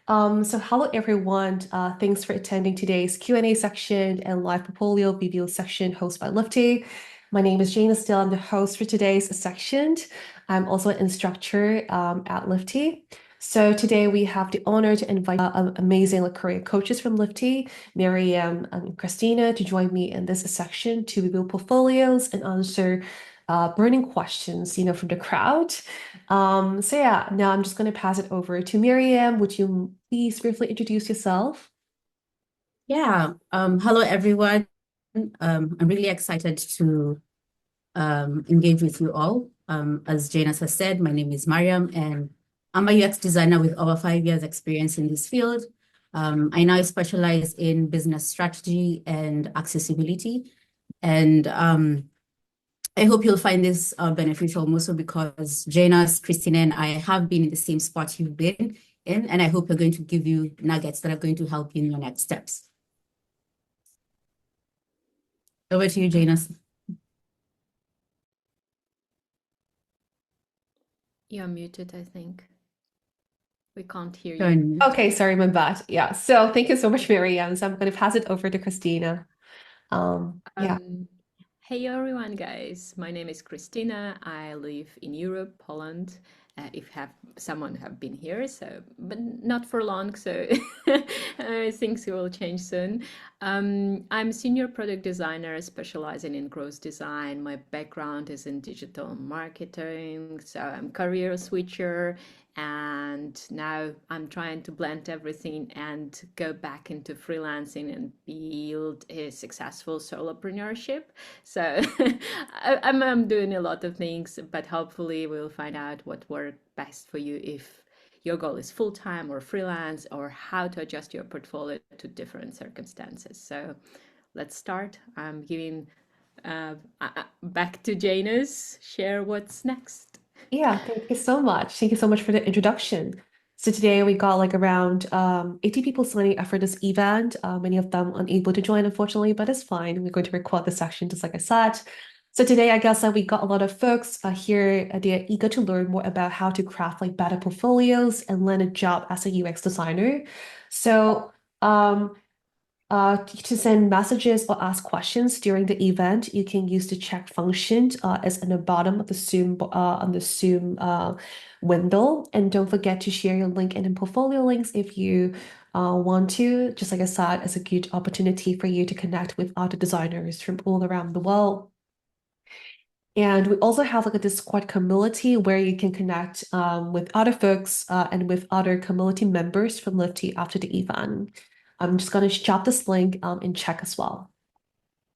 So hello everyone. Thanks for attending today's Q&A section and live portfolio video section hosted by Liftyz. My name is Jane Still. I'm the host for today's section. I'm also an instructor at Liftyz. So today we have the honor to invite amazing career coaches from Liftyz, Miriam and Christina, to join me in this section to review portfolios and answer burning questions, from the crowd. So yeah, now I'm just going to pass it over to Miriam. Would you please briefly introduce yourself? Yeah, hello everyone. I'm really excited to engage with you all. As Janus has said, my name is Mariam, and I'm a UX designer with over 5 years experience in this field. I now specialize in business strategy and accessibility. And I hope you'll find this beneficial, mostly because Janus, Christina, and I have been in the same spot you've been in, and I hope we're going to give you nuggets that are going to help you in your next steps. Over to you, Janus. You're muted, I think. We can't hear Go you. on. Okay, sorry, my bad. Yeah, so thank you so much, Miriam. So I'm going to pass it over to Christina. Yeah. Hey everyone, guys. My name is Christina. I live in Europe, Poland. If someone have been here, but not for long, so things will change soon. I'm senior product designer specializing in growth design. My background is in digital marketing, so I'm career switcher, and now I'm trying to blend everything and go back into freelancing and build a successful solopreneurship. So I'm doing a lot of things, but hopefully we'll find out what works best for you if your goal is full-time or freelance, or how to adjust your portfolio to different circumstances. So let's start. I'm giving back to Janus. Share what's next. Yeah, thank you so much. Thank you so much for the introduction. So today we got like around 80 people signing up for this event. Many of them unable to join, unfortunately, but it's fine. We're going to record the section just like I said. So today, I guess we got a lot of folks here. They're eager to learn more about how to craft like better portfolios and land a job as a UX designer. So to send messages or ask questions during the event, you can use the chat function as in the bottom of the Zoom on the Zoom window. And don't forget to share your LinkedIn and portfolio links if you want to. Just like I said, it's a good opportunity for you to connect with other designers from all around the world. And we also have like a Discord community where you can connect with other folks and with other community members from Liftyz after the event. I'm just going to drop this link in chat as well.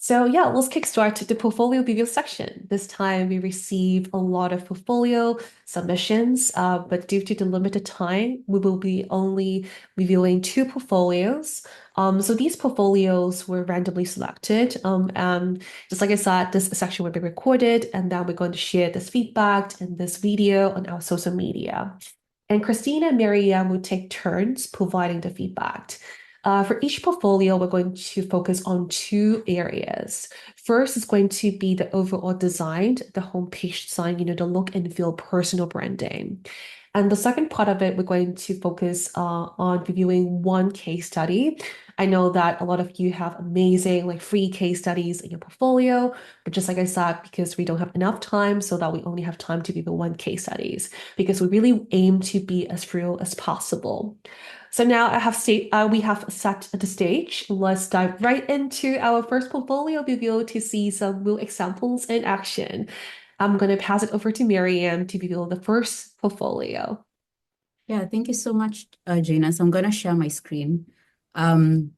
So yeah, let's kickstart the portfolio review section. This time we received a lot of portfolio submissions, but due to the limited time, we will be only reviewing 2 portfolios. So these portfolios were randomly selected. And just like I said, this section will be recorded, and then we're going to share this feedback and this video on our social media. And Christina and Miriam will take turns providing the feedback. For each portfolio, we're going to focus on 2 areas. First is going to be the overall design, the homepage design, the look and feel, personal branding. And the second part of it, we're going to focus on reviewing 1 case study. I know that a lot of you have amazing like free case studies in your portfolio, but just like I said, because we don't have enough time, so that we only have time to review 1 case studies, because we really aim to be as real as possible. So now we have set the stage. Let's dive right into our first portfolio review to see some real examples in action. I'm going to pass it over to Miriam to reveal the first portfolio. Yeah, thank you so much, Jana. So I'm going to share my screen. We're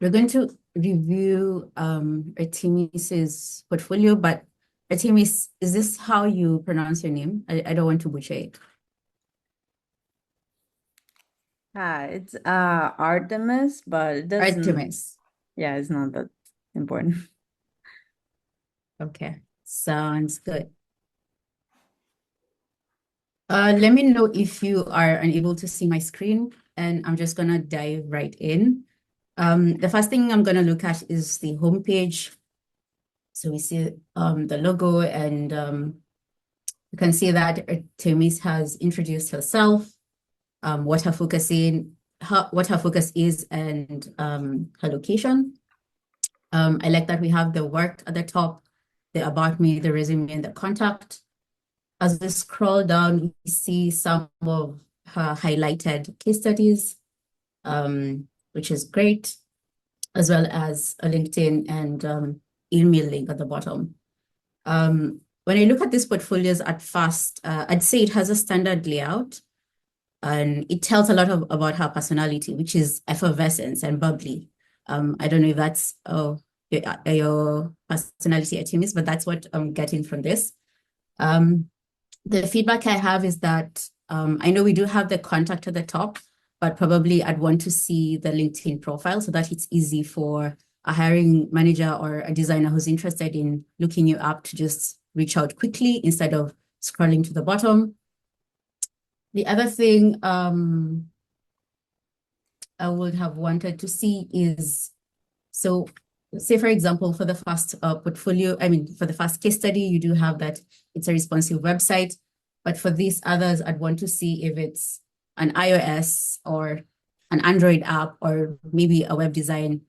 going to review Artemis's portfolio, but Artemis, is this how you pronounce your name? I don't want to butcher it. It's Artemis, but it doesn't. Artemis. Yeah, it's not that important. Okay, sounds good. Let me know if you are unable to see my screen, and I'm just gonna dive right in. The first thing I'm gonna look at is the homepage. So we see the logo, and you can see that Artemis has introduced herself. what her focus is, and her location. I like that we have the work at the top, the about me, the resume, and the contact. As we scroll down, we see some of her highlighted case studies, which is great, as well as a LinkedIn and email link at the bottom. When I look at these portfolios at first, I'd say it has a standard layout, and it tells a lot about her personality, which is effervescence and bubbly. I don't know if that's your personality at Timis, but that's what I'm getting from this. The feedback I have is that I know we do have the contact at the top, but probably I'd want to see the LinkedIn profile so that it's easy for a hiring manager or a designer who's interested in looking you up to just reach out quickly instead of scrolling to the bottom. The other thing I would have wanted to see is, so say, for example, for the first portfolio, for the first case study, you do have that it's a responsive website. But for these others, I'd want to see if it's an iOS or an Android app, or maybe a web design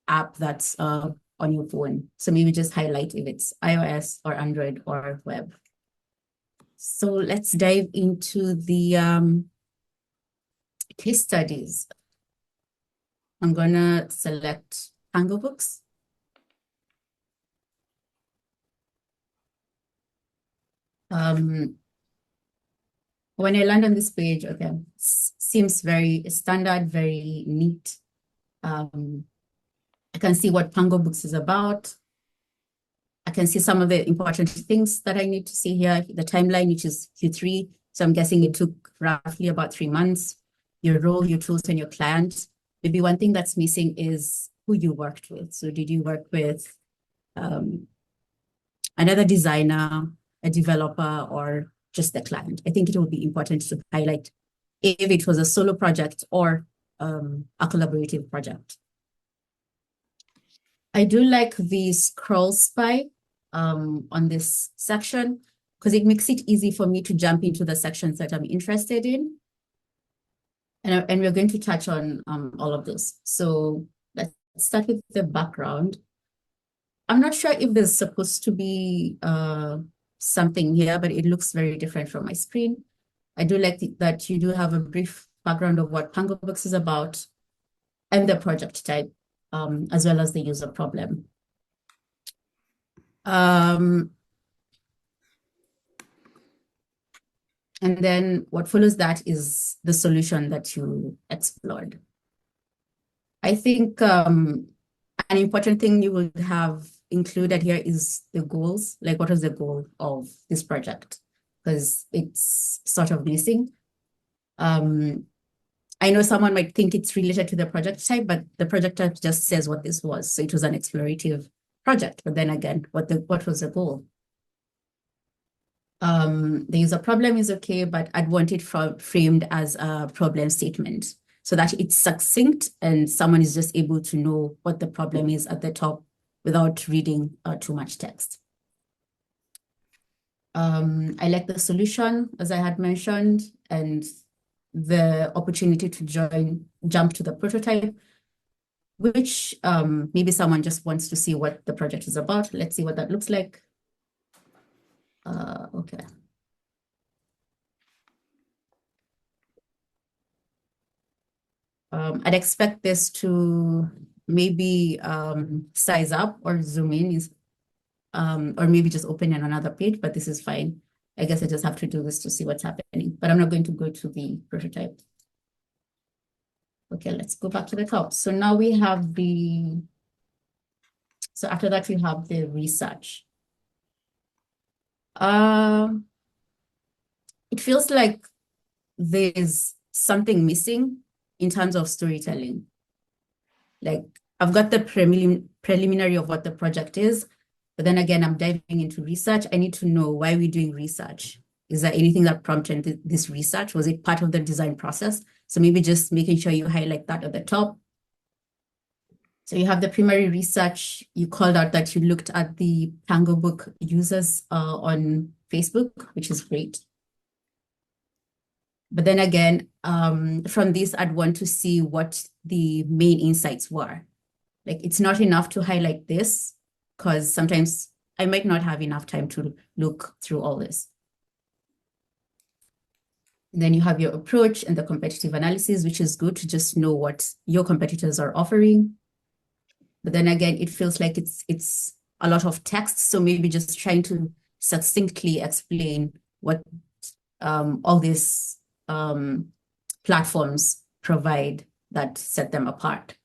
app that's on your phone. So maybe just highlight if it's iOS or Android or web. So let's dive into the case studies. I'm gonna select Tango Books. When I land on this page, okay, seems very standard, very neat. I can see what Pango Books is about. I can see some of the important things that I need to see here. The timeline, which is Q3. So I'm guessing it took roughly about 3 months. Your role, your tools, and your client. Maybe one thing that's missing is who you worked with. So did you work with another designer, a developer, or just the client? I think it will be important to highlight if it was a solo project or a collaborative project. I do like the scroll spy on this section because it makes it easy for me to jump into the sections that I'm interested in. And we're going to touch on all of this. So let's start with the background. I'm not sure if there's supposed to be something here, but it looks very different from my screen. I do like that you do have a brief background of what Pango Books is about and the project type, as well as the user problem. And then what follows that is the solution that you explored. I think an important thing you would have included here is the goals. Like, what was the goal of this project? Because it's sort of missing. I know someone might think it's related to the project type, but the project type just says what this was. So it was an explorative project. But then again, what was the goal? The user problem is okay, but I'd want it framed as a problem statement so that it's succinct and someone is just able to know what the problem is at the top without reading too much text. I like the solution, as I had mentioned, and the opportunity to jump to the prototype, which maybe someone just wants to see what the project is about. Let's see what that looks like. Okay. I'd expect this to maybe size up or zoom in, or maybe just open in another page, but this is fine. I guess I just have to do this to see what's happening, but I'm not going to go to the prototype. Okay, let's go back to the top. So now we have so after that we have the research. It feels like there's something missing in terms of storytelling. Like, I've got the preliminary of what the project is, but then again, I'm diving into research. I need to know why we're doing research. Is there anything that prompted this research? Was it part of the design process? So maybe just making sure you highlight that at the top. So you have the primary research. You called out that you looked at the Tango Book users on Facebook, which is great. But then again, from this, I'd want to see what the main insights were. Like, it's not enough to highlight this, because sometimes I might not have enough time to look through all this. Then you have your approach and the competitive analysis, which is good to just know what your competitors are offering. But then again, it feels like it's a lot of text. So maybe just trying to succinctly explain what all these platforms provide that set them apart.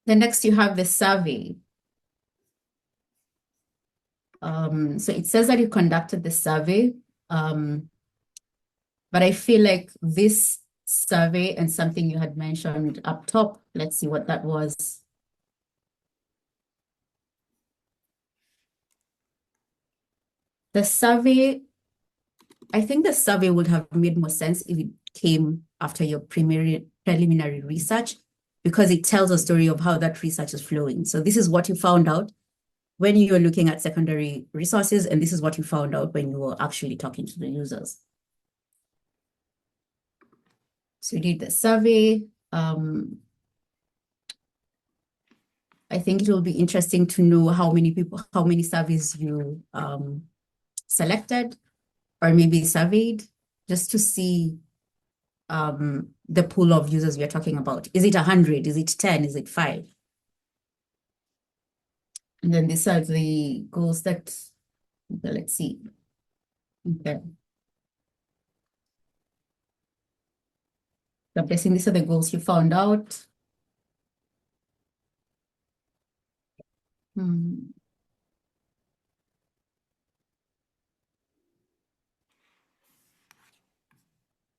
Then next you have the survey. So it says that you conducted the survey, but I feel like this survey and something you had mentioned up top, let's see what that was. The survey, I think the survey would have made more sense if it came after your preliminary research, because it tells a story of how that research is flowing. So this is what you found out when you were looking at secondary resources, and this is what you found out when you were actually talking to the users. So we did the survey. I think it will be interesting to know how many surveys you selected or maybe surveyed, just to see the pool of users we are talking about. Is it 100? Is it 10? Is it 5? And then these are the goals that, okay, let's see. Okay. So I'm guessing these are the goals you found out.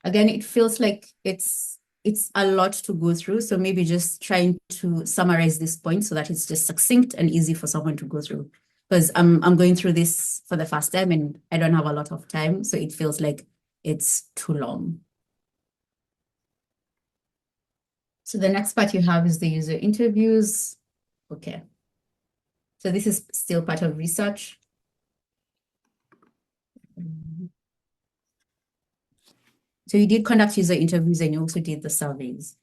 Again, it feels like it's a lot to go through. So maybe just trying to summarize this point so that it's just succinct and easy for someone to go through. Because I'm going through this for the first time and I don't have a lot of time. So it feels like it's too long. So the next part you have is the user interviews. Okay. So this is still part of research. So you did conduct user interviews and you also did the surveys.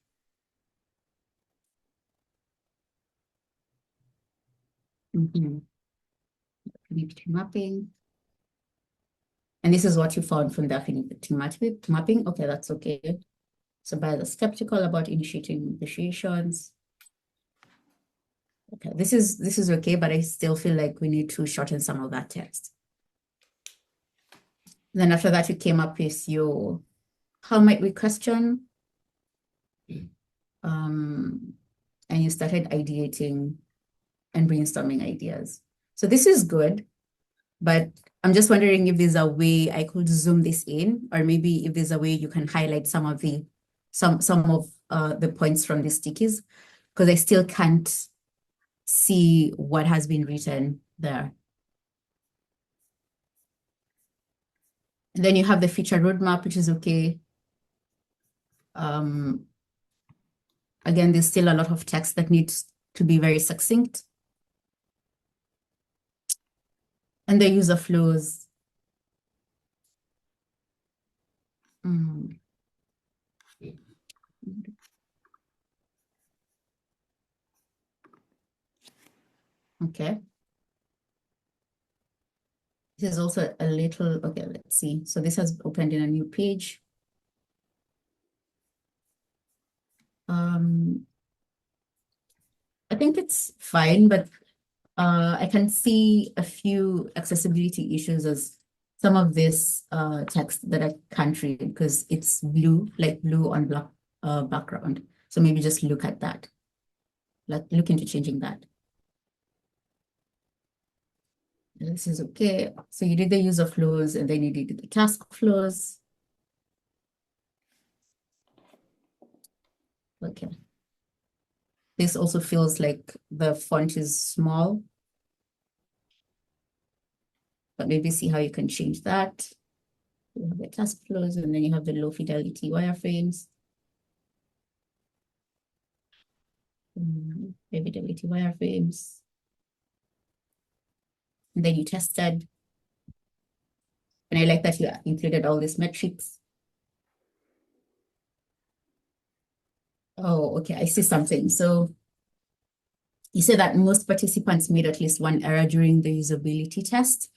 Affinity mapping. And this is what you found from the affinity mapping. Okay, that's okay. So buyers are skeptical about initiating negotiations. Okay, this is okay, but I still feel like we need to shorten some of that text. Then after that, you came up with your, how might we question? And you started ideating and brainstorming ideas. So this is good, but I'm just wondering if there's a way I could zoom this in, or maybe if there's a way you can highlight some of the points from the stickies, because I still can't see what has been written there. And then you have the feature roadmap, which is okay. Again, there's still a lot of text that needs to be very succinct. And the user flows. Okay. This is also a little, okay, let's see. So this has opened in a new page. I think it's fine, but I can see a few accessibility issues as some of this text that I can't read because it's blue, like blue on black background. So maybe just look at that. Like look into changing that. This is okay. So you did the user flows and then you did the task flows. Okay. This also feels like the font is small, but maybe see how you can change that. You have the task flows and then you have the low fidelity wireframes. High fidelity wireframes. And then you tested. And I like that you included all these metrics. Oh, okay, I see something. So you say that most participants made at least one error during the usability test.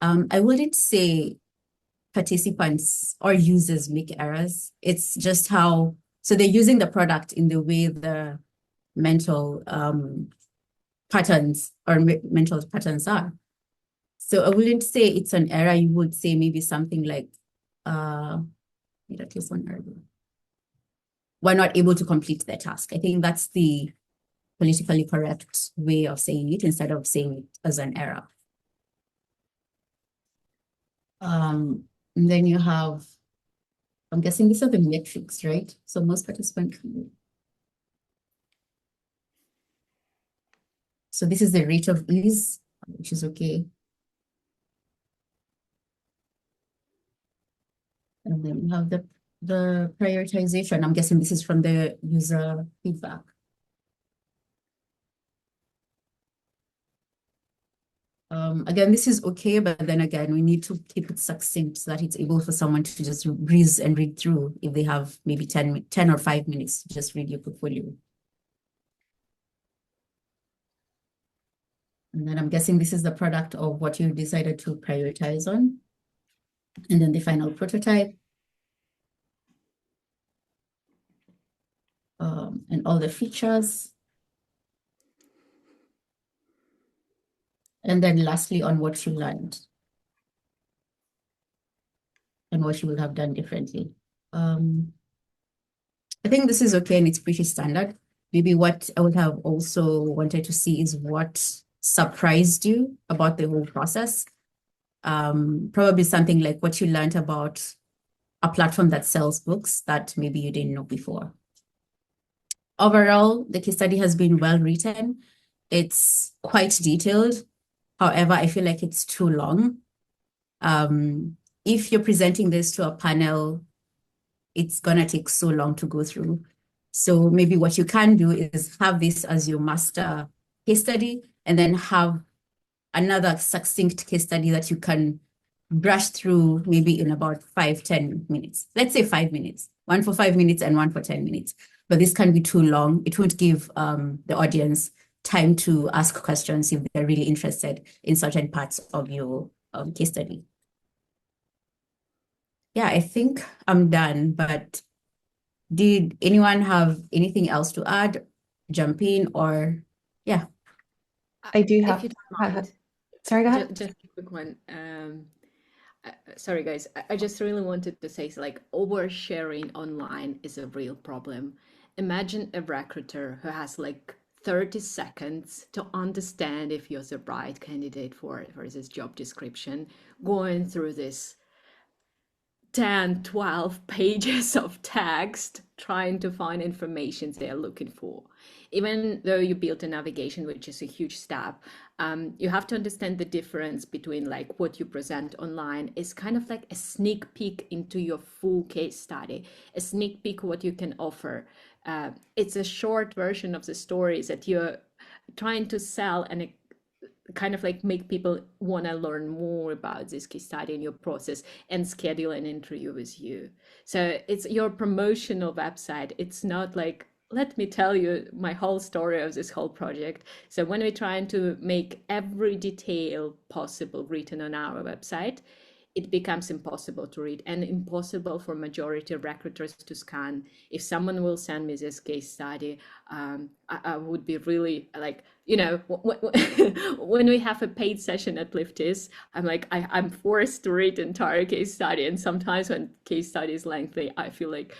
I wouldn't say participants or users make errors. It's just how, so they're using the product in the way the mental patterns or mental patterns are. So I wouldn't say it's an error. You would say maybe something like, at least one error. We're not able to complete their task. I think that's the politically correct way of saying it instead of saying it as an error. And then you have, I'm guessing these are the metrics, right? So most participants. So this is the rate of ease, which is okay. And then we have the prioritization. I'm guessing this is from the user feedback. Again, this is okay, but then again, we need to keep it succinct so that it's able for someone to just breeze and read through if they have maybe 10 or 5 minutes to just read your portfolio. And then I'm guessing this is the product of what you decided to prioritize on. And then the final prototype. And all the features. And then lastly, on what you learned and what you would have done differently. I think this is okay and it's pretty standard. Maybe what I would have also wanted to see is what surprised you about the whole process. Probably something like what you learned about a platform that sells books that maybe you didn't know before. Overall, the case study has been well written. It's quite detailed. However, I feel like it's too long. If you're presenting this to a panel, it's going to take so long to go through. So maybe what you can do is have this as your master case study and then have another succinct case study that you can brush through maybe in about 5-10 minutes. Let's say 5 minutes, one for 5 minutes and one for 10 minutes. But this can be too long. It won't give the audience time to ask questions if they're really interested in certain parts of your case study. Yeah, I think I'm done, but did anyone have anything else to add, jump in, or yeah? I do If have. you don't mind, Sorry, go ahead. just a quick one. Sorry, guys. I just really wanted to say, like, oversharing online is a real problem. Imagine a recruiter who has like 30 seconds to understand if you're the right candidate for this job description, going through this 10, 12 pages of text trying to find information they're looking for. Even though you built a navigation, which is a huge step, you have to understand the difference between like what you present online is kind of like a sneak peek into your full case study, a sneak peek what you can offer. It's a short version of the stories that you're trying to sell and kind of like make people want to learn more about this case study in your process and schedule an interview with you. So it's your promotional website. It's not like, let me tell you my whole story of this whole project. So when we're trying to make every detail possible written on our website, it becomes impossible to read and impossible for majority of recruiters to scan. If someone will send me this case study, I would be really like, you know, when we have a paid session at Liftyz, I'm like, I'm forced to read the entire case study. And sometimes when case study is lengthy, I feel like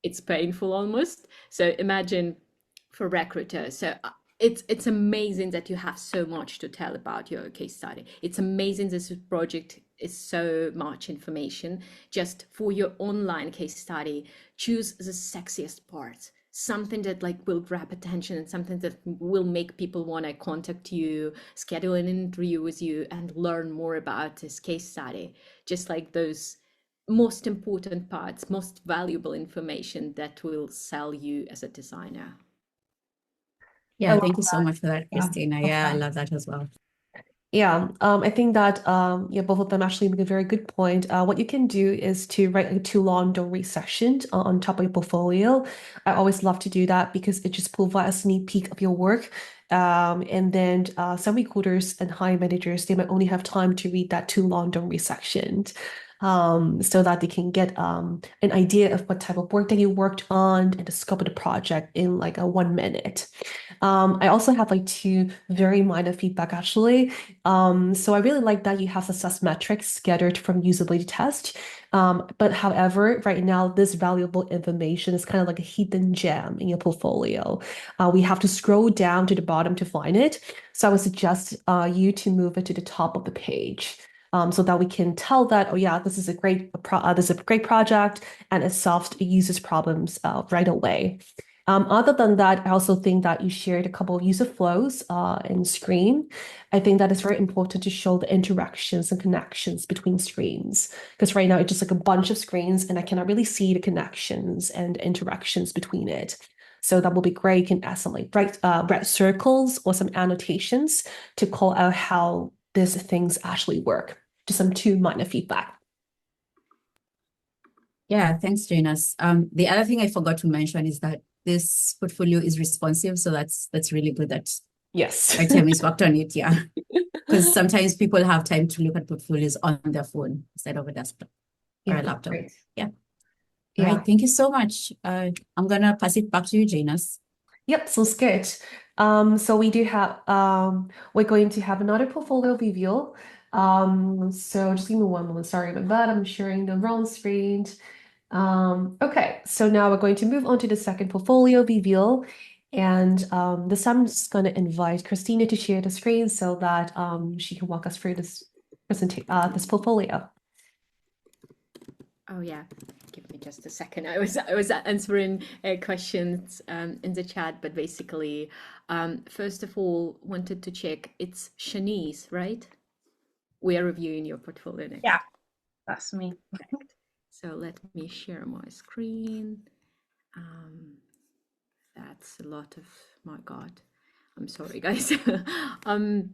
it's painful almost. So imagine for recruiters. So it's amazing that you have so much to tell about your case study. It's amazing this project is so much information. Just for your online case study, choose the sexiest parts, something that like will grab attention and something that will make people want to contact you, schedule an interview with you, and learn more about this case study. Just like those most important parts, most valuable information that will sell you as a designer. Yeah, thank you so much for that, Yeah. Christina. Yeah, I love that as well. Yeah, I think that yeah, both of them actually make a very good point. What you can do is to write a too long don't read section on top of your portfolio. I always love to do that because it just provides a sneak peek of your work. And then some recruiters and hiring managers, they might only have time to read that too long don't read section. So that they can get an idea of what type of work that you worked on and the scope of the project in like a 1 minute. I also have like two very minor feedback actually. So I really like that you have success metrics gathered from usability test. But however, right now, this valuable information is kind of like a hidden gem in your portfolio. We have to scroll down to the bottom to find it. So I would suggest you to move it to the top of the page. So that we can tell that, oh yeah, this is a great project and it solves users' problems right away. Other than that, I also think that you shared a couple of user flows in screen. I think that it's very important to show the interactions and connections between screens. Because right now it's just like a bunch of screens and I cannot really see the connections and interactions between it. So that will be great. You can add some like red circles or some annotations to call out how these things actually work. Just some two minor feedback. Yeah, thanks, Janus. The other thing I forgot to mention is that this portfolio is responsive, so that's really good that Yes. Artemis worked on it, yeah. Because sometimes people have time to look at portfolios on their phone instead of a desktop or Yeah, a laptop. great. Yeah. All Yeah. right, thank you so much. I'm gonna pass it back to you, Janus. Yep, sounds good. So we do have we're going to have another portfolio review. So just give me one moment. Sorry about that. I'm sharing the wrong screen. Okay, so now we're going to move on to the second portfolio review. And this time I'm just going to invite Christina to share the screen so that she can walk us through this this portfolio. Oh yeah, give me just a second. I was answering questions in the chat, but basically, first of all, wanted to check it's Shanice, right? We are reviewing your portfolio next. Yeah, that's me. Correct. So let me share my screen. That's a lot of, my God. I'm sorry, guys. I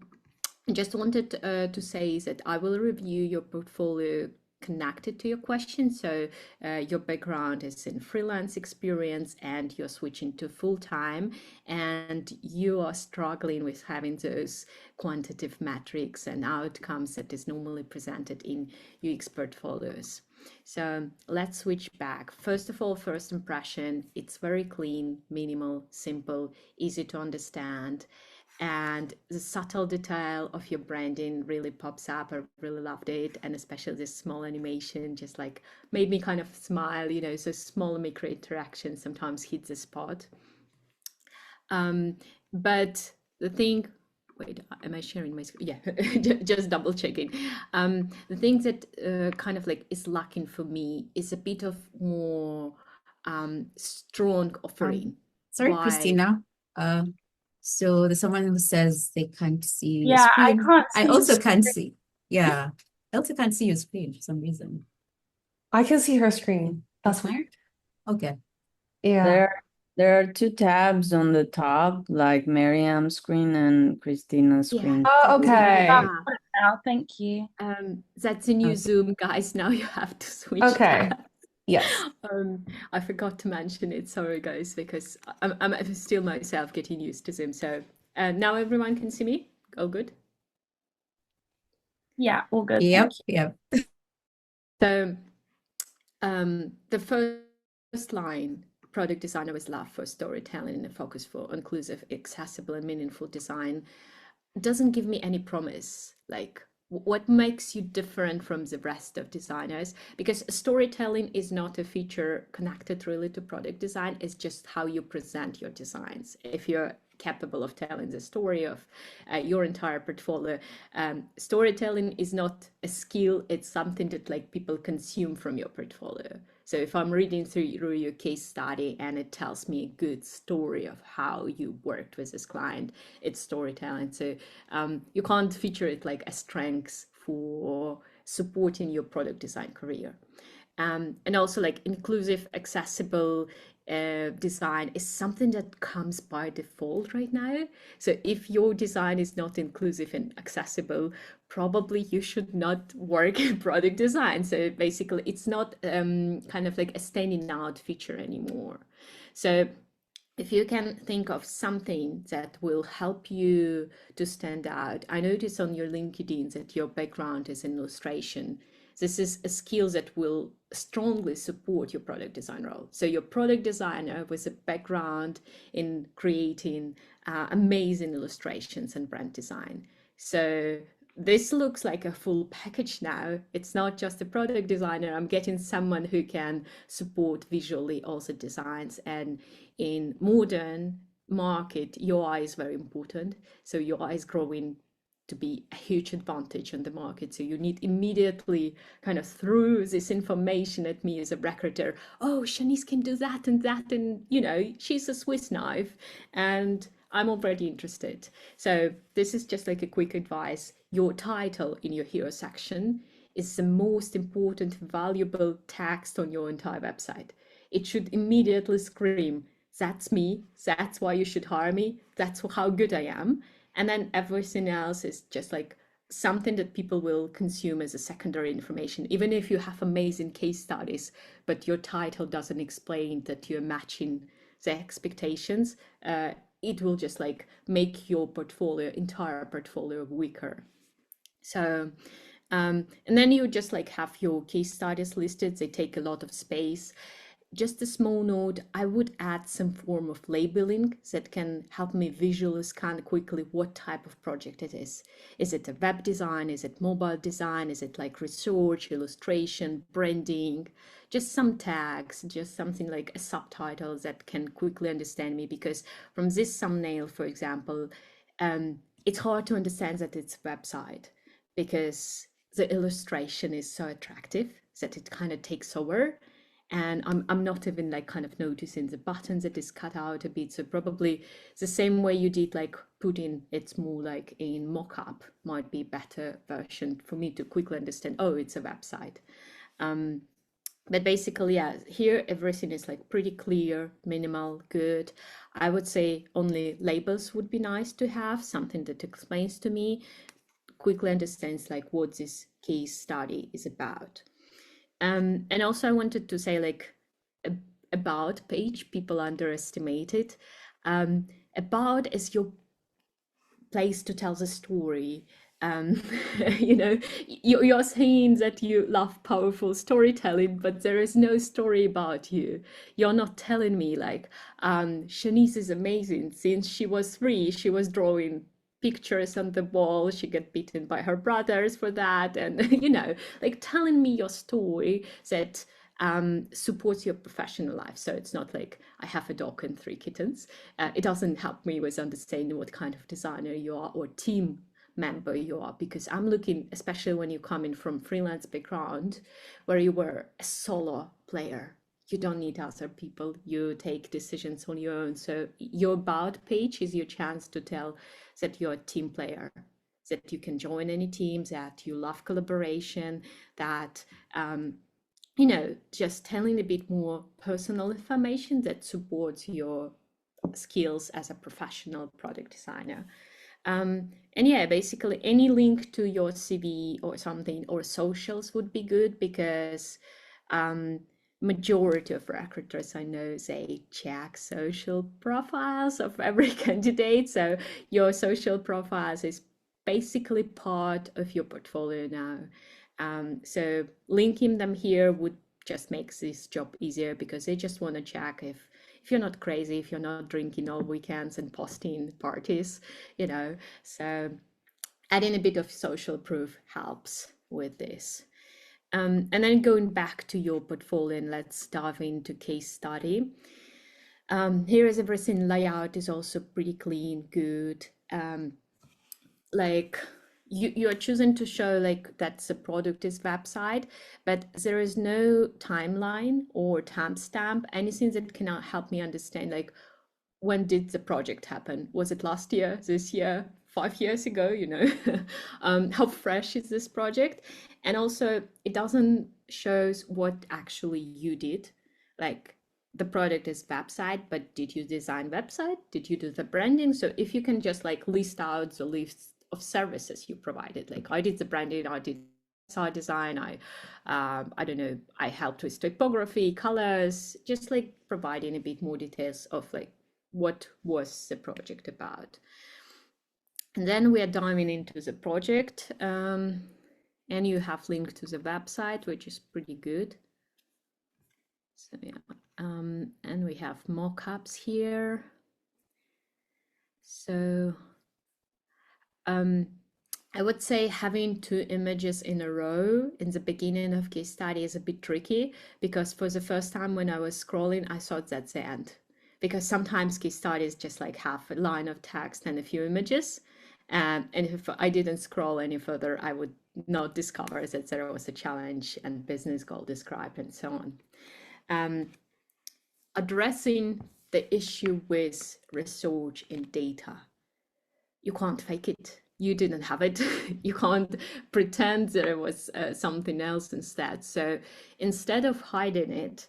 just wanted to say that I will review your portfolio connected to your question. So your background is in freelance experience and you're switching to full-time and you are struggling with having those quantitative metrics and outcomes that is normally presented in UX portfolios. So let's switch back. First of all, first impression, it's very clean, minimal, simple, easy to understand. And the subtle detail of your branding really pops up. I really loved it. And especially this small animation just like made me kind of smile, you know, so small micro interaction sometimes hits the spot. But the thing, wait, am I sharing my screen? Yeah, just double checking. The thing that kind of like is lacking for me is a bit of more strong offering. Sorry, Why? Christina. So there's someone who says they can't see your Yeah, I screen. can't I see the also can't screen. see. Yeah, I also can't see your screen for some reason. I can see her screen. That's weird. Okay. Yeah. There are two tabs on the top, like Miriam's screen and Christina's Yeah. screen. Oh, okay. Now, thank you. That's a new Okay. Zoom, guys. Now you have to switch Okay. tabs. Yes. I forgot to mention it. Sorry, guys, because I'm still myself getting used to Zoom. So now everyone can see me. All good. Yeah, all good. Yep, Thank you. yep. So the first line, product designer with love for storytelling and a focus for inclusive, accessible, and meaningful design, doesn't give me any promise. Like, what makes you different from the rest of designers? Because storytelling is not a feature connected really to product design. It's just how you present your designs. If you're capable of telling the story of your entire portfolio, storytelling is not a skill. It's something that like people consume from your portfolio. So if I'm reading through your case study and it tells me a good story of how you worked with this client, it's storytelling. So you can't feature it like a strength for supporting your product design career. And also like inclusive, accessible design is something that comes by default right now. So if your design is not inclusive and accessible, probably you should not work in product design. So basically it's not kind of like a standing out feature anymore. So if you can think of something that will help you to stand out. I noticed on your LinkedIn that your background is in illustration. This is a skill that will strongly support your product design role. So your product designer with a background in creating amazing illustrations and brand design. So this looks like a full package now. It's not just a product designer. I'm getting someone who can support visually also designs. And in modern market, UI is very important. So UI is growing to be a huge advantage on the market. So you need immediately kind of throw this information at me as a recruiter. Oh, Shanice can do that and that. And, you know, she's a Swiss knife and I'm already interested. So this is just like a quick advice. Your title in your hero section is the most important, valuable text on your entire website. It should immediately scream, that's me, that's why you should hire me, that's how good I am. And then everything else is just like something that people will consume as a secondary information, even if you have amazing case studies, but your title doesn't explain that you're matching the expectations. It will just like make your entire portfolio weaker. So, and then you just like have your case studies listed. They take a lot of space. Just a small note, I would add some form of labeling that can help me visually scan quickly what type of project it is. Is it a web design? Is it mobile design? Is it like research, illustration, branding? Just some tags, just something like a subtitle that can quickly understand me, because from this thumbnail, for example, it's hard to understand that it's a website because the illustration is so attractive that it kind of takes over. And I'm not even like kind of noticing the buttons that is cut out a bit. So probably the same way you did like putting it's more like in mock-up might be better version for me to quickly understand, oh, it's a website. But basically, yeah, here everything is like pretty clear, minimal, good. I would say only labels would be nice to have, something that explains to me, quickly understands like what this case study is about. And also I wanted to say like about page, people underestimate it. About is your place to tell the story. You know, you're saying that you love powerful storytelling, but there is no story about you. You're not telling me like, Shanice is amazing. Since she was 3, she was drawing pictures on the wall. She got beaten by her brothers for that. And, you know, like telling me your story that supports your professional life. So it's not like I have a dog and 3 kittens. It doesn't help me with understanding what kind of designer you are or team member you are, because I'm looking, especially when you come in from freelance background where you were a solo player, you don't need other people, you take decisions on your own. So your about page is your chance to tell that you're a team player, that you can join any teams, that you love collaboration, that you know, just telling a bit more personal information that supports your skills as a professional product designer. And yeah, basically any link to your CV or something or socials would be good, because majority of recruiters I know, they check social profiles of every candidate. So your social profiles is basically part of your portfolio now. So linking them here would just make this job easier, because they just want to check if you're not crazy, if you're not drinking all weekends and posting parties, you know. So adding a bit of social proof helps with this. And then going back to your portfolio, and let's dive into case study. Here is everything. Layout is also pretty clean, good. Like you are choosing to show like that's a product is website, but there is no timeline or timestamp, anything that can help me understand like when did the project happen? Was it last year, this year, 5 years ago, you know? How fresh is this project? And also it doesn't shows what actually you did. Like the product is website, but did you design website? Did you do the branding? So if you can just like list out the list of services you provided, like I did the branding, I did site design, I don't know, I helped with typography, colors, just like providing a bit more details of like what was the project about. And then we are diving into the project, and you have linked to the website, which is pretty good. So yeah, and we have mockups here. So I would say having 2 images in a row in the beginning of case study is a bit tricky, because for the first time when I was scrolling, I thought that's the end. Because sometimes case studies just like have a line of text and a few images. And if I didn't scroll any further, I would not discover that there was a challenge and business goal described and so on. Addressing the issue with research and data. You can't fake it. You didn't have it. You can't pretend there was something else instead. So instead of hiding it,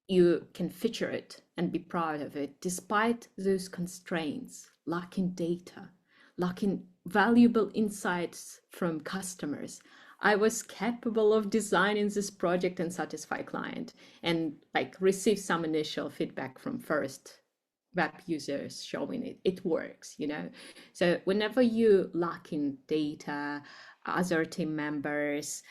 you can feature it and be proud of it, despite those constraints, lacking data, lacking valuable insights from customers. I was capable of designing this project and satisfy client, and like receive some initial feedback from first web users showing it works, you know. So whenever you lack in data, other team members,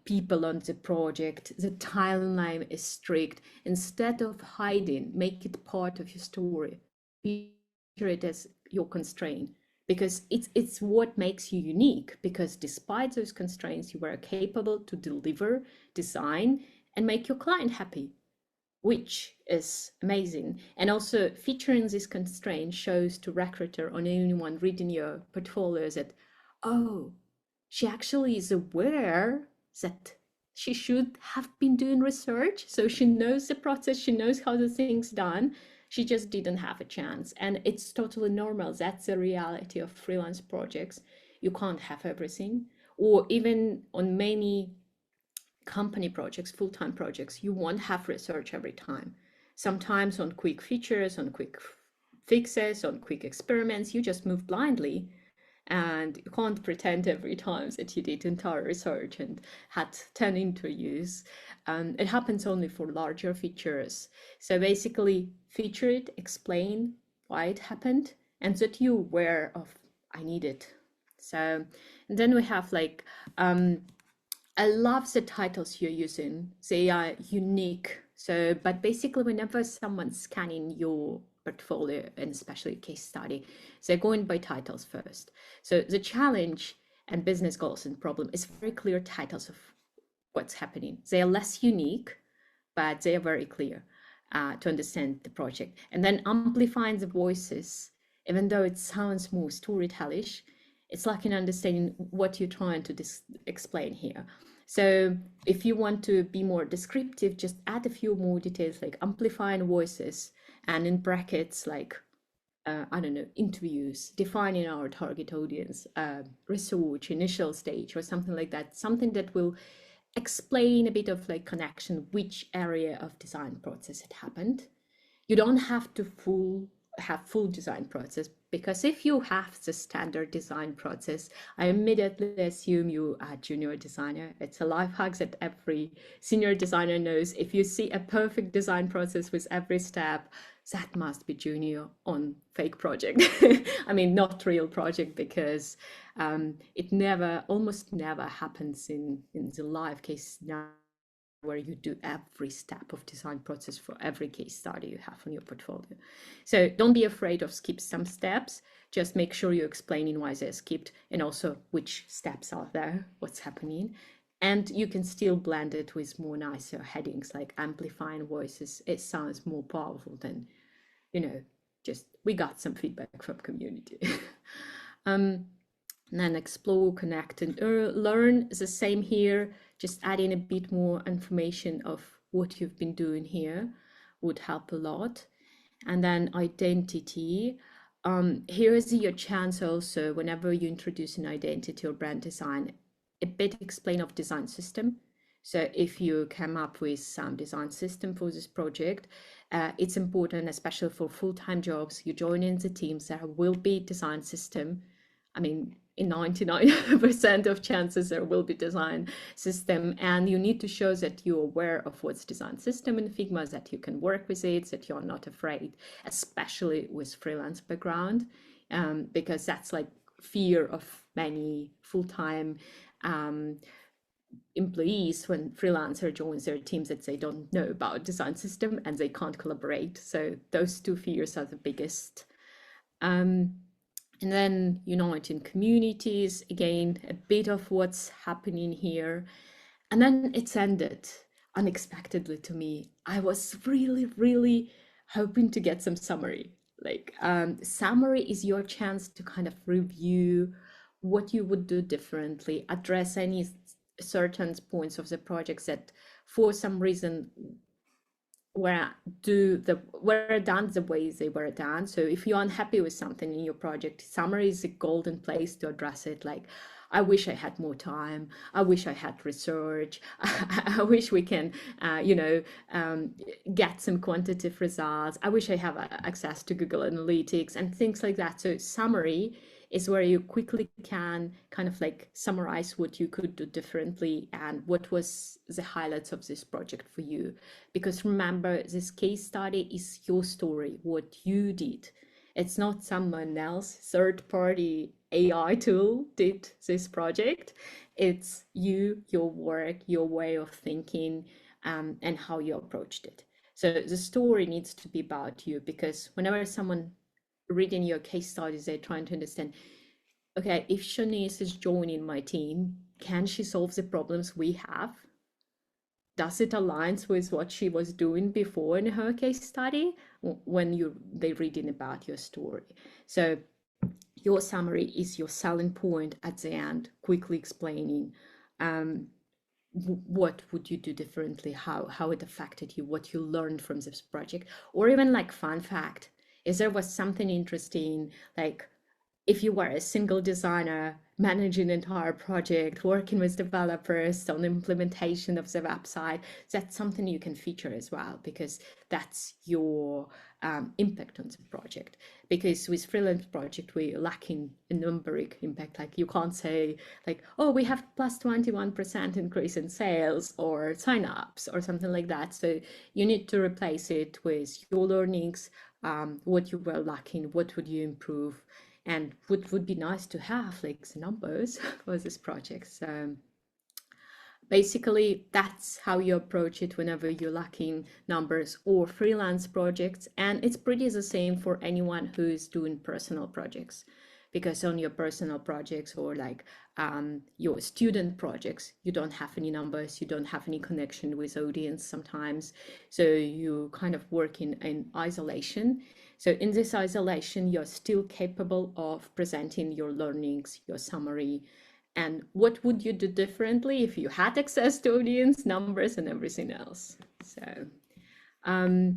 people on the project, the timeline is strict. Instead of hiding, make it part of your story. Feature it as your constraint, because it's what makes you unique. Because despite those constraints, you were capable to deliver, design, and make your client happy, which is amazing. And also featuring this constraint shows to recruiter or anyone reading your portfolio that, oh, she actually is aware that she should have been doing research. So she knows the process, she knows how the thing's done. She just didn't have a chance. And it's totally normal. That's the reality of freelance projects. You can't have everything. Or even on many company projects, full-time projects, you won't have research every time. Sometimes on quick features, on quick fixes, on quick experiments, you just move blindly, and you can't pretend every time that you did entire research and had 10 interviews. It happens only for larger features. So basically feature it, explain why it happened, and that you're aware of, I need it. So, and then we have like, I love the titles you're using. They are unique. So, but basically whenever someone's scanning your portfolio, and especially case study, they're going by titles first. So the challenge and business goals and problem is very clear titles of what's happening. They are less unique, but they are very clear to understand the project. And then amplifying the voices, even though it sounds more storytellish, it's like in understanding what you're trying to explain here. So if you want to be more descriptive, just add a few more details like amplifying voices, and in brackets like, I don't know, interviews, defining our target audience, research, initial stage, or something like that. Something that will explain a bit of like connection, which area of design process it happened. You don't have to have full design process, because if you have the standard design process, I immediately assume you are a junior designer. It's a life hack that every senior designer knows. If you see a perfect design process with every step, that must be junior on fake project. I mean, not real project, because it almost never happens in the live case now, where you do every step of design process for every case study you have on your portfolio. So don't be afraid of skip some steps. Just make sure you're explaining why they're skipped, and also which steps are there, what's happening. And you can still blend it with more nicer headings like amplifying voices. It sounds more powerful than, you know, just we got some feedback from community. And then explore, connect, and learn. The same here, just adding a bit more information of what you've been doing here would help a lot. And then identity. Here is your chance also, whenever you introduce an identity or brand design, a bit explain of design system. So if you come up with some design system for this project, it's important, especially for full-time jobs, you join in the teams, there will be design system. I mean, in 99% of chances there will be design system, and you need to show that you're aware of what's design system in Figma, that you can work with it, that you're not afraid, especially with freelance background, because that's like fear of many full-time employees when freelancer joins their teams, that they don't know about design system and they can't collaborate. So those two fears are the biggest. And then uniting communities, again, a bit of what's happening here. And then it's ended unexpectedly to me. I was really, really hoping to get some summary. Like summary is your chance to kind of review what you would do differently, address any certain points of the projects that for some reason were done the way they were done. So if you're unhappy with something in your project, summary is a golden place to address it. Like, I wish I had more time. I wish I had research. I wish we can, get some quantitative results. I wish I have access to Google Analytics and things like that. So summary is where you quickly can kind of like summarize what you could do differently and what was the highlights of this project for you. Because remember, this case study is your story, what you did. It's not someone else, third-party AI tool did this project. It's you, your work, your way of thinking, and how you approached it. So the story needs to be about you, because whenever someone reading your case studies, they're trying to understand, okay, if Shanice is joining my team, can she solve the problems we have? Does it align with what she was doing before in her case study when they're reading about your story? So your summary is your selling point at the end, quickly explaining what would you do differently, how it affected you, what you learned from this project, or even like fun fact. Is there was something interesting, like if you were a single designer managing an entire project, working with developers on the implementation of the website, that's something you can feature as well, because that's your impact on the project. Because with freelance project, we're lacking a numeric impact. Like you can't say like, oh, we have plus 21% increase in sales or signups or something like that. So you need to replace it with your learnings, what you were lacking, what would you improve, and what would be nice to have, like the numbers for this project. So basically, that's how you approach it whenever you're lacking numbers or freelance projects. And it's pretty the same for anyone who is doing personal projects, because on your personal projects or like your student projects, you don't have any numbers, you don't have any connection with audience sometimes. So you kind of work in isolation. So in this isolation, you're still capable of presenting your learnings, your summary, and what would you do differently if you had access to audience numbers and everything else. So I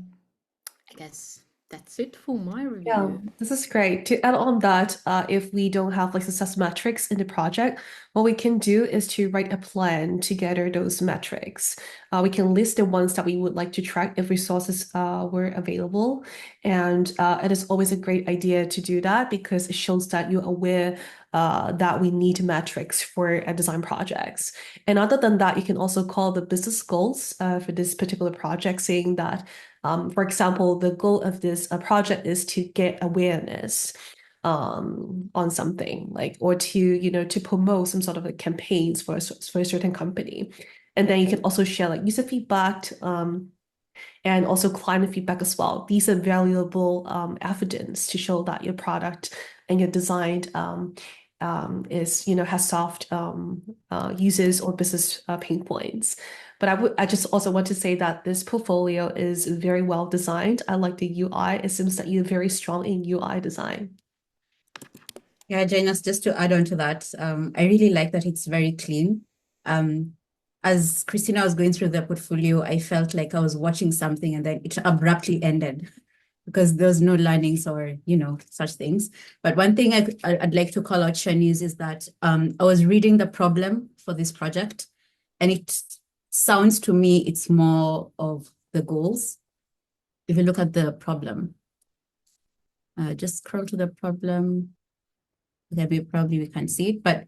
guess that's it for my review. Yeah, this is great. To add on that, if we don't have like success metrics in the project, what we can do is to write a plan to gather those metrics. We can list the ones that we would like to track if resources were available. And it is always a great idea to do that, because it shows that you're aware that we need metrics for design projects. And other than that, you can also call the business goals for this particular project, saying that for example, the goal of this project is to get awareness on something, like, or to promote some sort of like campaigns for a certain company. And then you can also share like user feedback and also client feedback as well. These are valuable evidence to show that your product and your design has solved users or business pain points. But I just also want to say that this portfolio is very well designed. I like the UI. It seems that you're very strong in UI design. Yeah, Janus, just to add on to that, I really like that it's very clean. As Christina was going through the portfolio, I felt like I was watching something and then it abruptly ended because there was no learnings or, such things. But one thing I'd like to call out, Shanice, is that I was reading the problem for this project, and sounds to me it's more of the goals. If you look at the problem, just scroll to the problem. Okay, probably we can see it, but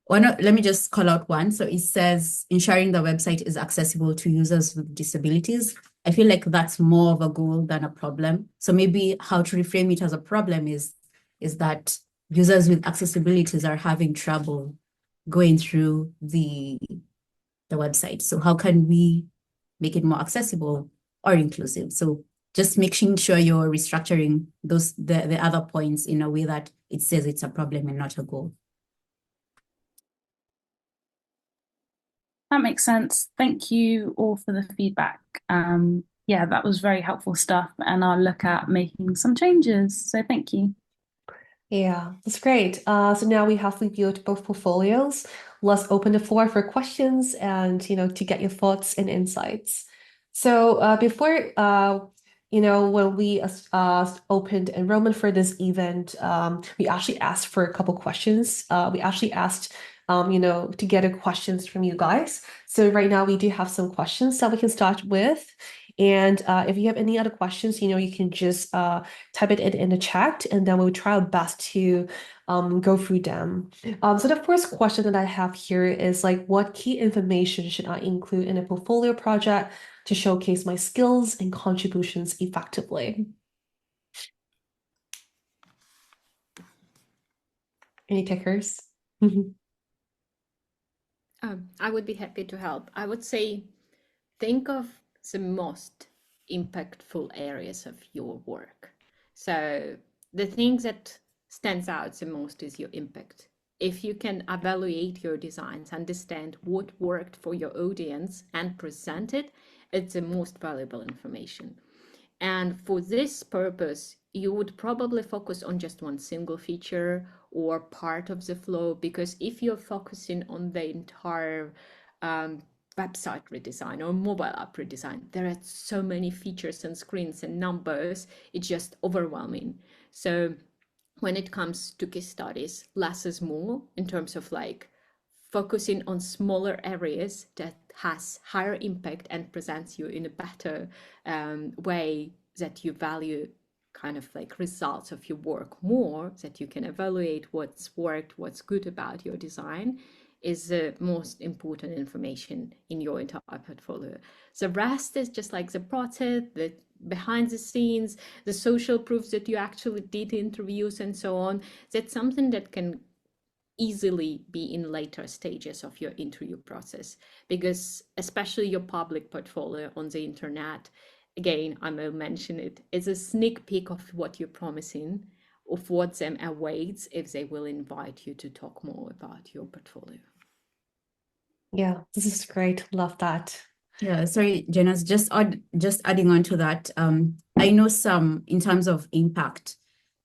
let me just call out one. So it says ensuring the website is accessible to users with disabilities. I feel like that's more of a goal than a problem. So maybe how to reframe it as a problem is that users with accessibilities are having trouble going through the website. So how can we make it more accessible or inclusive? So just making sure you're restructuring the other points in a way that it says it's a problem and not a goal. That makes sense. Thank you all for the feedback. Yeah, that was very helpful stuff, and I'll look at making some changes. So thank you. Yeah, that's great. So now we have reviewed both portfolios. Let's open the floor for questions and, to get your thoughts and insights. So before, when we opened enrollment for this event, we actually asked for a couple questions. We actually asked, to get questions from you guys. So right now we do have some questions that we can start with. And if you have any other questions, you can just type it in the chat, and then we'll try our best to go through them. So the first question that I have here is like, what key information should I include in a portfolio project to showcase my skills and contributions effectively? Any takers? I would be happy to help. I would say think of the most impactful areas of your work. So the thing that stands out the most is your impact. If you can evaluate your designs, understand what worked for your audience and present it, it's the most valuable information. And for this purpose, you would probably focus on just one single feature or part of the flow, because if you're focusing on the entire website redesign or mobile app redesign, there are so many features and screens and numbers, it's just overwhelming. So when it comes to case studies, less is more in terms of like focusing on smaller areas that has higher impact and presents you in a better way, that you value kind of like results of your work more, that you can evaluate what's worked, what's good about your design, is the most important information in your entire portfolio. The rest is just like the process, the behind the scenes, the social proofs that you actually did interviews and so on. That's something that can easily be in later stages of your interview process, because especially your public portfolio on the internet, again, I will mention it, is a sneak peek of what you're promising, of what them awaits if they will invite you to talk more about your portfolio. Yeah, this is great. Love that. Yeah, sorry, Jonas, just adding on to that. I know some, in terms of impact,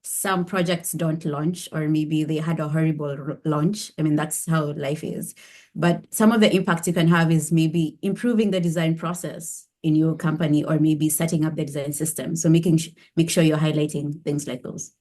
some projects don't launch, or maybe they had a horrible launch. I mean, that's how life is. But some of the impact you can have is maybe improving the design process in your company, or maybe setting up the design system. So make sure you're highlighting things like those.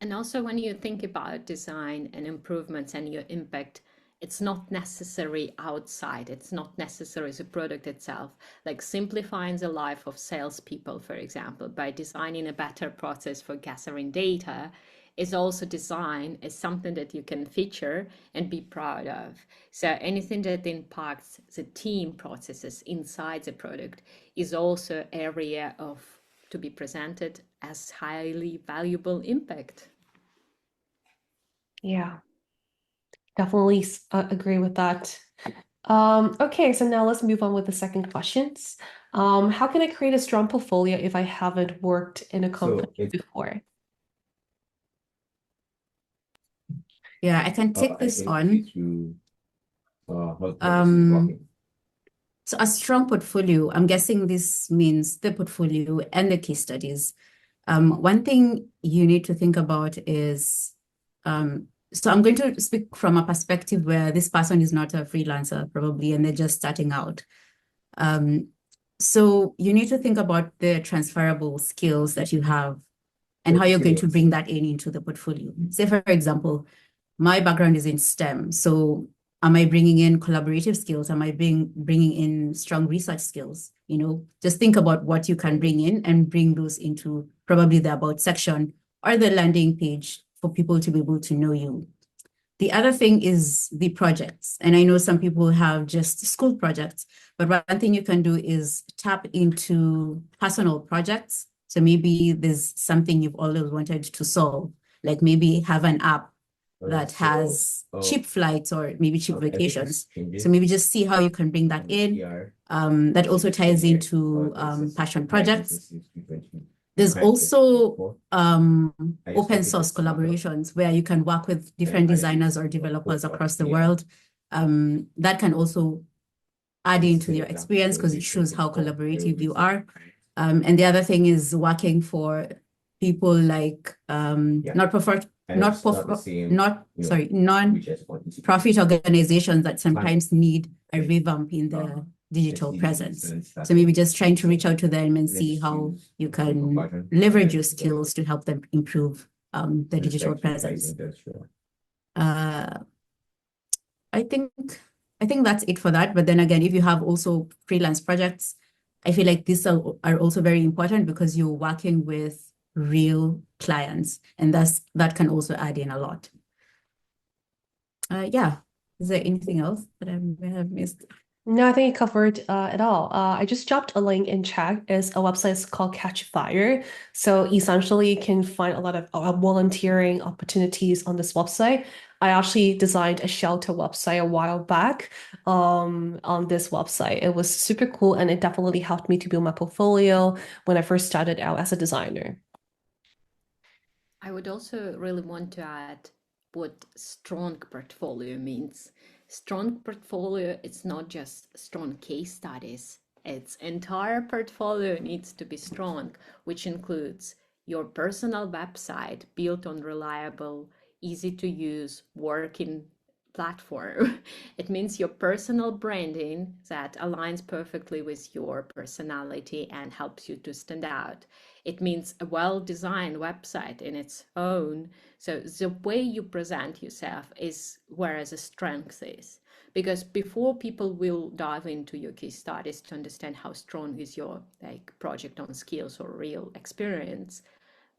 And also when you think about design and improvements and your impact, it's not necessary outside. It's not necessary the product itself. Like simplifying the life of salespeople, for example, by designing a better process for gathering data, is also design as something that you can feature and be proud of. So anything that impacts the team processes inside the product is also area of to be presented as highly valuable impact. Yeah, definitely agree with that. Okay, so now let's move on with the second questions. How can I create a strong portfolio if I haven't worked in a company before? Yeah, I can take this on. So a strong portfolio, I'm guessing this means the portfolio and the case studies. One thing you need to think about is, so I'm going to speak from a perspective where this person is not a freelancer probably, and they're just starting out. So you need to think about the transferable skills that you have and how you're going to bring that into the portfolio. Say, for example, my background is in STEM. So am I bringing in collaborative skills? Am I bringing in strong research skills? You know, just think about what you can bring in and bring those into probably the about section or the landing page for people to be able to know you. The other thing is the projects. And I know some people have just school projects, but one thing you can do is tap into personal projects. So maybe there's something you've always wanted to solve, like maybe have an app that has cheap flights or maybe cheap vacations. So maybe just see how you can bring that in. That also ties into passion projects. There's also open source collaborations where you can work with different designers or developers across the world. That can also add into your experience because it shows how collaborative you are. And the other thing is working for people like non-profit organizations that sometimes need a revamp in their digital presence. So maybe just trying to reach out to them and see how you can leverage your skills to help them improve the digital presence. I think that's it for that. But then again, if you have also freelance projects, I feel like these are also very important because you're working with real clients, and that can also add in a lot. Yeah. Is there anything else that I may have missed? No, I think you covered it all. I just dropped a link in chat. It's a website called Catch Fire. So essentially, you can find a lot of volunteering opportunities on this website. I actually designed a shelter website a while back on this website. It was super cool, and it definitely helped me to build my portfolio when I first started out as a designer. I would also really want to add what strong portfolio means. Strong portfolio, it's not just strong case studies. Its entire portfolio needs to be strong, which includes your personal website built on reliable, easy to use, working platform. It means your personal branding that aligns perfectly with your personality and helps you to stand out. It means a well-designed website in its own. So the way you present yourself is where the strength is. Because before people will dive into your case studies to understand how strong is your project on skills or real experience,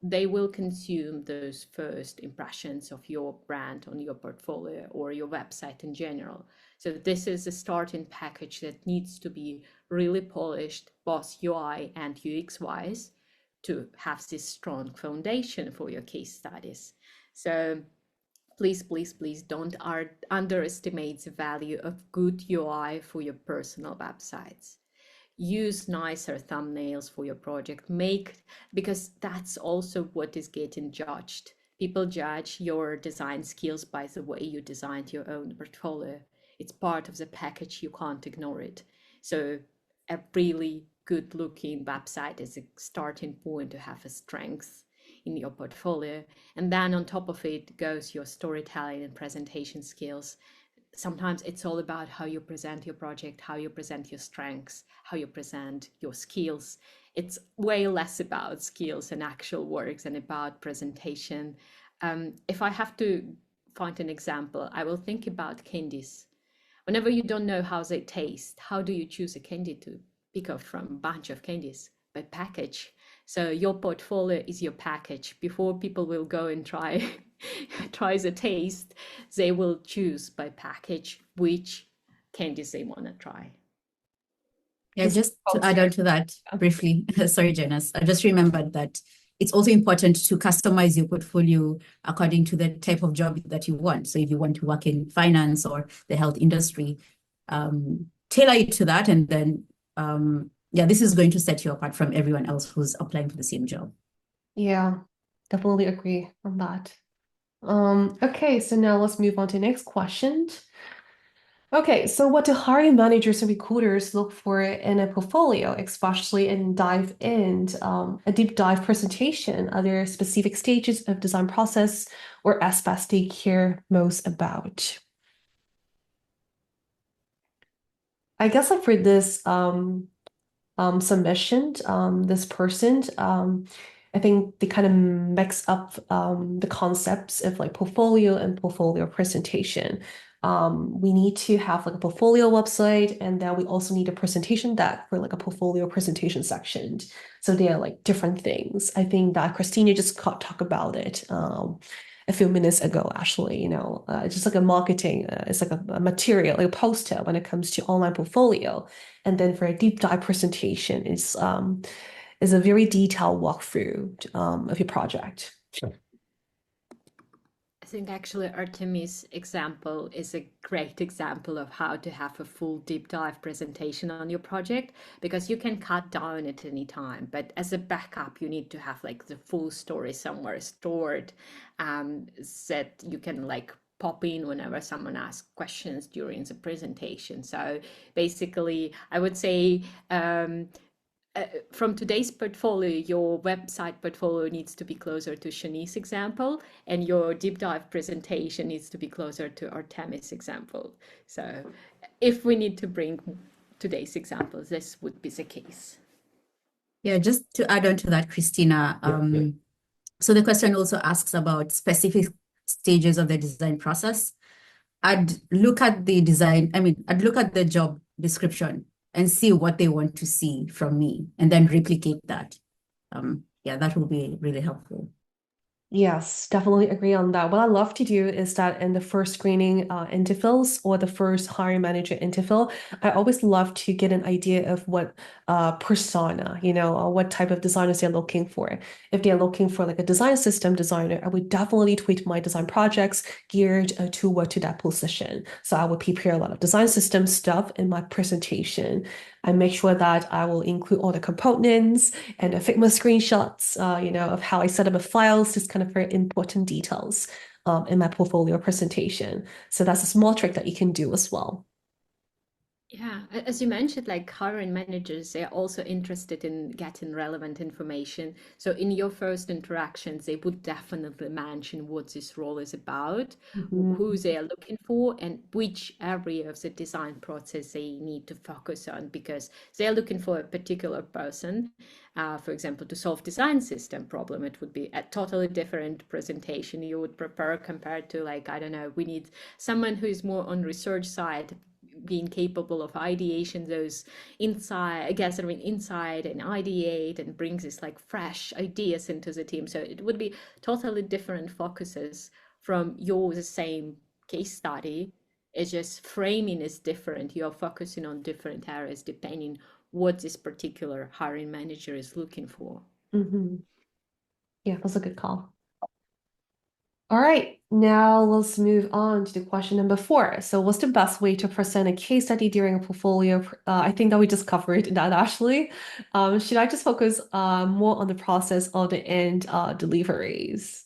they will consume those first impressions of your brand on your portfolio or your website in general. So this is a starting package that needs to be really polished, both UI and UX wise, to have this strong foundation for your case studies. So please, please, please don't underestimate the value of good UI for your personal websites. Use nicer thumbnails for your project, because that's also what is getting judged. People judge your design skills by the way you designed your own portfolio. It's part of the package, you can't ignore it. So a really good looking website is a starting point to have a strength in your portfolio. And then on top of it goes your storytelling and presentation skills. Sometimes it's all about how you present your project, how you present your strengths, how you present your skills. It's way less about skills and actual works and about presentation. If I have to find an example, I will think about candies. Whenever you don't know how they taste, how do you choose a candy to pick up from a bunch of candies? By package. So your portfolio is your package. Before people will go and try the taste, they will choose by package which candies they want to try. Yeah, just to add on to that briefly, sorry, Janice, I just remembered that it's also important to customize your portfolio according to the type of job that you want. So if you want to work in finance or the health industry, tailor it to that, and then yeah, this is going to set you apart from everyone else who's applying for the same job. Yeah, definitely agree on that. Okay, so now let's move on to the next question. Okay, so what do hiring managers and recruiters look for in a portfolio, especially in a deep dive presentation? Are there specific stages of design process or aspects they care most about? I guess like for this submission, this person, I think they kind of mix up the concepts of like portfolio and portfolio presentation. We need to have like a portfolio website, and then we also need a presentation deck for like a portfolio presentation section. So they are like different things. I think that Christina just talked about it a few minutes ago, actually. It's just like a marketing, it's like a material, like a poster when it comes to online portfolio. And then for a deep dive presentation, is a very detailed walkthrough of your project. I think actually Artemis' example is a great example of how to have a full deep dive presentation on your project, because you can cut down at any time, but as a backup you need to have like the full story somewhere stored, that you can like pop in whenever someone asks questions during the presentation. So basically I would say from today's portfolio, your website portfolio needs to be closer to Shanice's example, and your deep dive presentation needs to be closer to Artemis' example. So if we need to bring today's examples, this would be the case. Yeah, just to add on to that, Christina, so the question also asks about specific stages of the design process. I'd look at the I'd look at the job description and see what they want to see from me and then replicate that. Yeah, that will be really helpful. Yes, definitely agree on that. What I love to do is that in the first screening interviews or the first hiring manager interview, I always love to get an idea of what persona, or what type of designers they're looking for. If they're looking for like a design system designer, I would definitely tweak my design projects geared to that position. So I would prepare a lot of design system stuff in my presentation. I make sure that I will include all the components and the Figma screenshots, of how I set up the files, just kind of very important details in my portfolio presentation. So that's a small trick that you can do as well. Yeah, as you mentioned, like hiring managers, they're also interested in getting relevant information. So in your first interactions, they would definitely mention what this role is about, who they are looking for, and which area of the design process they need to focus on, because they're looking for a particular person. For example, to solve design system problem, it would be a totally different presentation you would prepare compared to like, I don't know, we need someone who is more on research side, being capable of ideation, those gathering inside and ideate and brings this like fresh ideas into the team. So it would be totally different focuses from the same case study. It's just framing is different. You're focusing on different areas depending what this particular hiring manager is looking for. Yeah, that's a good call. All right, now let's move on to the question number 4. So what's the best way to present a case study during a portfolio? I think that we just covered that actually. Should I just focus more on the process or the end deliveries?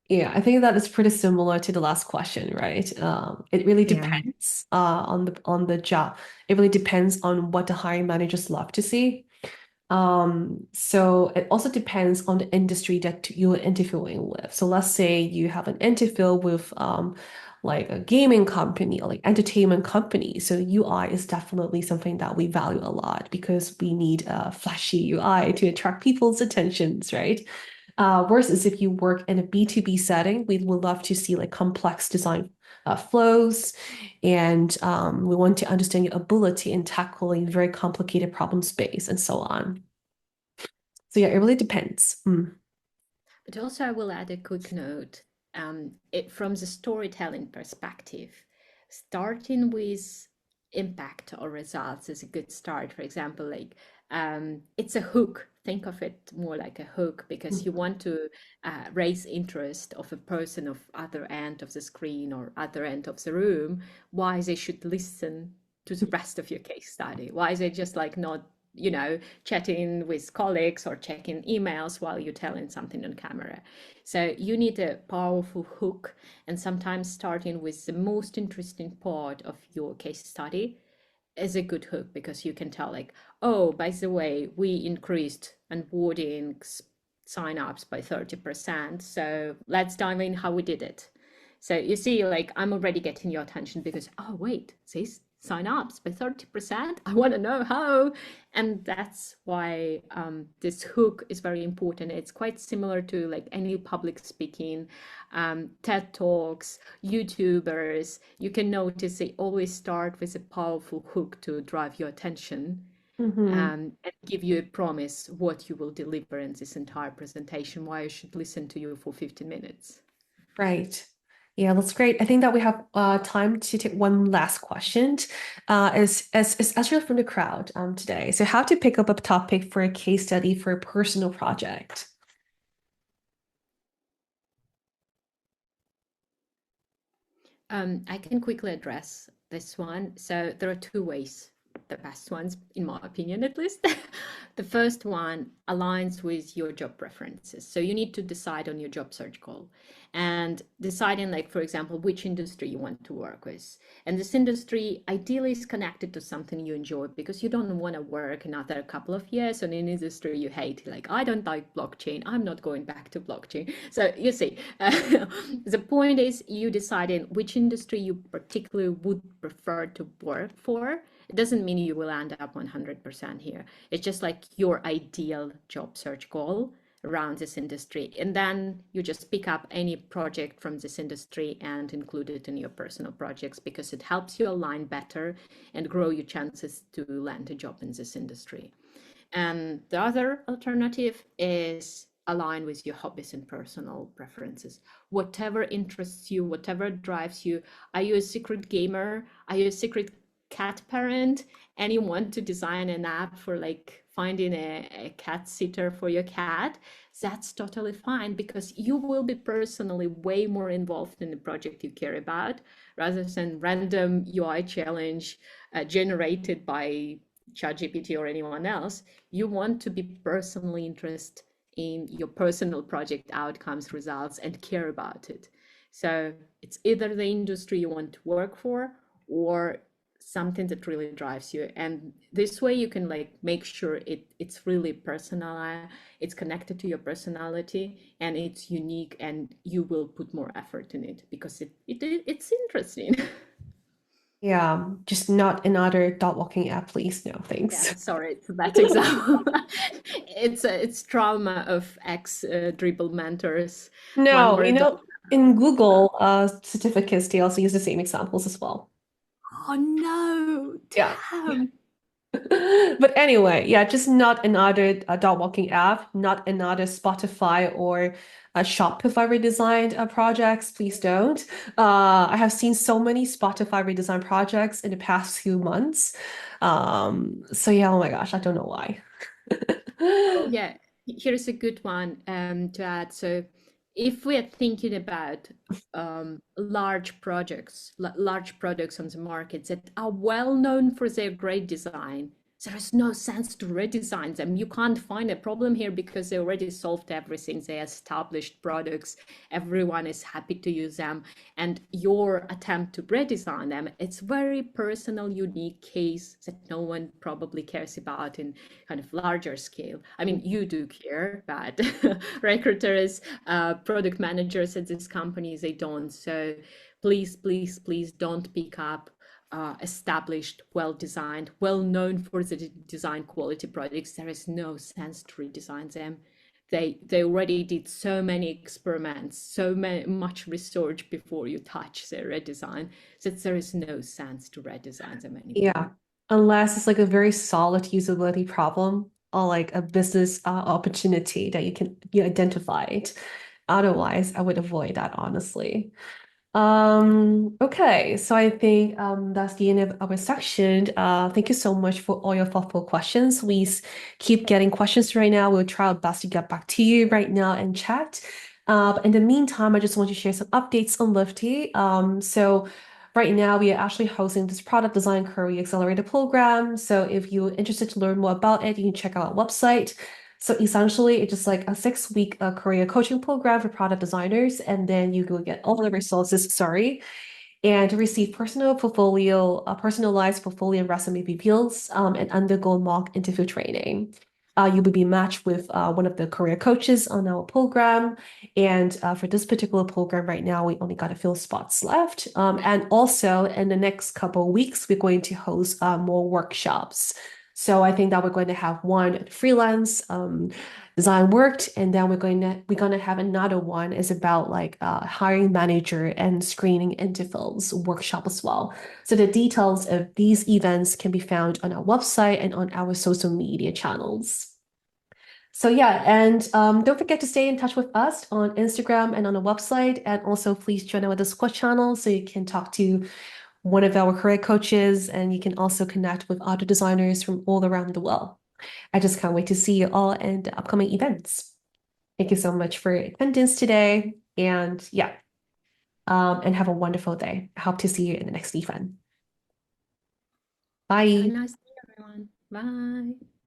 Yeah, I think that is pretty similar to the last question, right? It really depends on the job. It really depends on what the hiring managers love to see. So it also depends on the industry that you're interviewing with. So let's say you have an interview with like a gaming company or like entertainment company. So UI is definitely something that we value a lot because we need a flashy UI to attract people's attentions, right? Versus if you work in a B2B setting, we would love to see like complex design flows, and we want to understand your ability in tackling very complicated problem space and so on. So yeah, it really depends. But also I will add a quick note. From the storytelling perspective, starting with impact or results is a good start. For example, like it's a hook. Think of it more like a hook, because you want to raise interest of a person of other end of the screen or other end of the room, why they should listen to the rest of your case study. Why is it just like not chatting with colleagues or checking emails while you're telling something on camera. So you need a powerful hook, and sometimes starting with the most interesting part of your case study is a good hook, because you can tell like, oh, by the way, we increased onboarding sign-ups by 30%. So let's dive in how we did it. So you see, like, I'm already getting your attention because, oh, wait, this sign-ups by 30%. I want to know how. And that's why this hook is very important. It's quite similar to like any public speaking, TED Talks, YouTubers. You can notice they always start with a powerful hook to drive your attention. And give you a promise what you will deliver in this entire presentation, why I should listen to you for 15 minutes. Right. Yeah, that's great. I think that we have time to take one last question. Is actually from the crowd today. So how to pick up a topic for a case study for a personal project? I can quickly address this one. So there are two ways, the best ones, in my opinion, at least. The first one aligns with your job preferences. So you need to decide on your job search goal and deciding, like, for example, which industry you want to work with. And this industry ideally is connected to something you enjoy, because you don't want to work another couple of years on an industry you hate. Like, I don't like blockchain, I'm not going back to blockchain. So you see, the point is you deciding which industry you particularly would prefer to work for. It doesn't mean you will end up 100% here. It's just like your ideal job search goal around this industry. And then you just pick up any project from this industry and include it in your personal projects, because it helps you align better and grow your chances to land a job in this industry. And the other alternative is align with your hobbies and personal preferences. Whatever interests you, whatever drives you. Are you a secret gamer? Are you a secret cat parent and you want to design an app for like finding a cat sitter for your cat? That's totally fine, because you will be personally way more involved in the project you care about, rather than random UI challenge generated by ChatGPT or anyone else. You want to be personally interested in your personal project outcomes, results, and care about it. So it's either the industry you want to work for or something that really drives you. And this way you can like make sure it's really personal, it's connected to your personality, and it's unique, and you will put more effort in it because it's interesting. Yeah, just not another dog walking app, please. No, thanks. Yeah, sorry, it's a bad example. It's trauma of ex dribble mentors. No, One word. in Google certificates, they also use the same examples as well. Oh no, Yeah. damn. But anyway, yeah, just not another dog walking app, not another Spotify or Shopify redesigned projects. Please don't. I have seen so many Spotify redesigned projects in the past few months. So yeah, oh my gosh, I don't know why. Yeah, here's a good one to add. So if we are thinking about large projects, large products on the market that are well known for their great design, there is no sense to redesign them. You can't find a problem here because they already solved everything. They established products, everyone is happy to use them. And your attempt to redesign them, it's very personal, unique case that no one probably cares about in kind of larger scale. I mean, you do care, but recruiters, product managers at these companies, they don't. So please, please, please don't pick up established, well-designed, well-known for the design quality products. There is no sense to redesign them. They already did so many experiments, so much research before you touch their redesign, that there is no sense to redesign them anymore. Yeah, unless it's like a very solid usability problem or like a business opportunity that you identified. Otherwise, I would avoid that, honestly. Okay, so I think that's the end of our section. Thank you so much for all your thoughtful questions. We keep getting questions right now. We'll try our best to get back to you right now in chat. But in the meantime, I just want to share some updates on Lifty. So right now we are actually hosting this product design career accelerator program. So if you're interested to learn more about it, you can check out our website. So essentially, it's just like a 6-week career coaching program for product designers, and then you will get all the resources, and to receive personalized portfolio and resume reviews, and undergo mock interview training. you will be matched with one of the career coaches on our program. And for this particular program right now, we only got a few spots left. And also in the next couple of weeks, we're going to host more workshops. So I think that we're going to have one freelance design worked, and then we're gonna have another one is about like hiring manager and screening interviews workshop as well. So the details of these events can be found on our website and on our social media channels. So yeah, and don't forget to stay in touch with us on Instagram and on the website, and also please join our Discord channel so you can talk to one of our career coaches, and you can also connect with other designers from all around the world. I just can't wait to see you all in the upcoming events. Thank you so much for your attendance today, and yeah, and have a wonderful day. I hope to see you in the next event. Have a Bye. nice day, everyone. Bye.